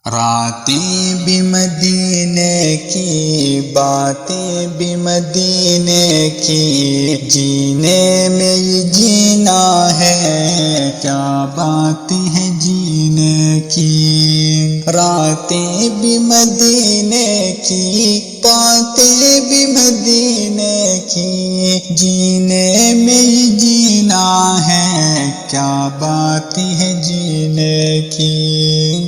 راتیں بھی مدینے کی، باتیں بھی مدینے کی، جینے میں یہ جینا ہے، کیا بات ہے جینے کی۔ راتیں بھی مدینے کی، باتیں بھی مدینے کی، جینے میں یہ جینا ہے، کیا بات ہے جینے کی۔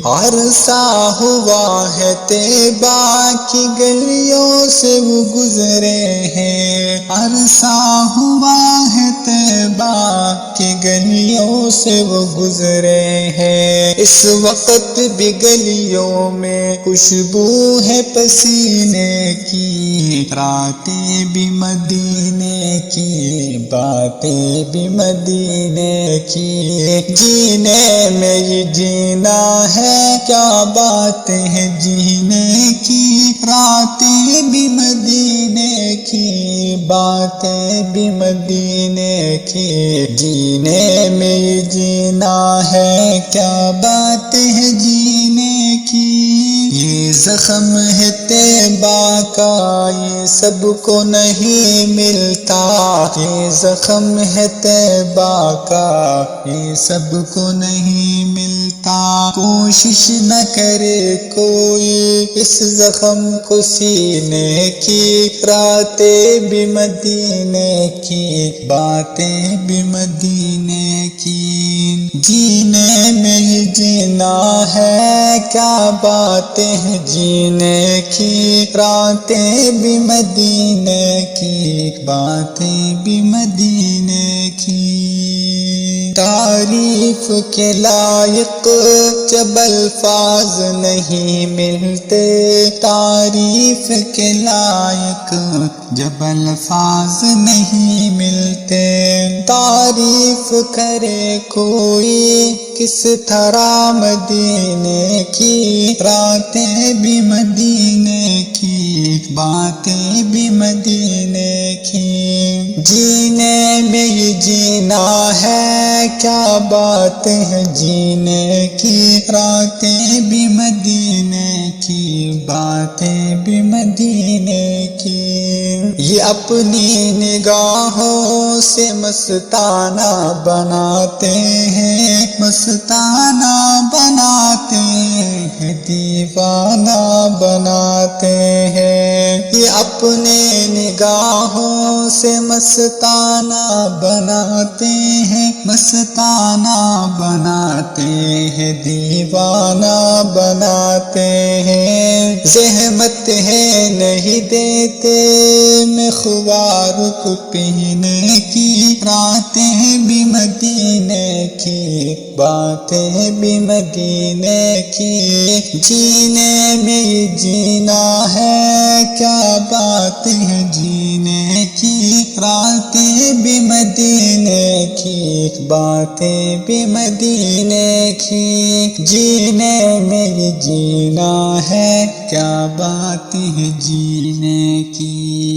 عرصہ ہوا ہے طیبہ کی گلیوں سے وہ گزرے ہیں، عرصہ ہوا ہے طیبہ کی گلیوں سے وہ گزرے ہیں، اس وقت بھی گلیوں میں خوشبو ہے پسینے کی۔ راتیں بھی مدینے کی، باتیں بھی مدینے کی، جینے میں یہ جینا ہے، کیا بات ہے جینے کی۔ راتیں بھی مدینے کی، باتیں بھی مدینے کی، جینے میں یہ جینا ہے، کیا بات ہے جینے کی۔ یہ زخم ہے طیبہ کا، یہ سب کو نہیں ملتا، یہ زخم ہے طیبہ کا، یہ سب کو نہیں ملتا، کوشش نہ کرے کوئی اس زخم کو سینے کی۔ راتیں بھی مدینے کی، باتیں بھی مدینے کی، جینے میں یہ جینا ہے، کیا باتیں ہیں جینے کی۔ راتیں بھی مدینے کی، باتیں بھی مدینے کی۔ تعریف کے لائق جب الفاظ نہیں ملتے، تعریف کے لائق جب الفاظ نہیں ملتے، تعریف کرے کوئی کس طرح مدینے کی۔ راتیں بھی مدینے کی، باتیں بھی مدینے کی، جینے میں یہ جینا ہے، کیا بات ہے جینے کی۔ راتیں بھی مدینے کی، باتیں بھی مدینے کی۔ یہ اپنی نگاہوں سے مستانہ بناتے ہیں، مستانہ بناتے ہیں، دیوانہ بناتے ہیں۔ یہ اپنے نگاہوں سے مستانہ بناتے ہیں، مستانہ بناتے ہیں، دیوانہ بناتے ہیں۔ زحمت ہے نہیں دیتے مخوار کو پینے کی۔ راتیں بھی مدینے کی، باتیں بھی مدینے کی، جینے میں یہ جینا ہے، کیا بات ہے جینے کی۔ راتیں بھی مدینے کی، باتیں بھی مدینے کی، جینے میں یہ جینا ہے، کیا بات ہے جینے کی۔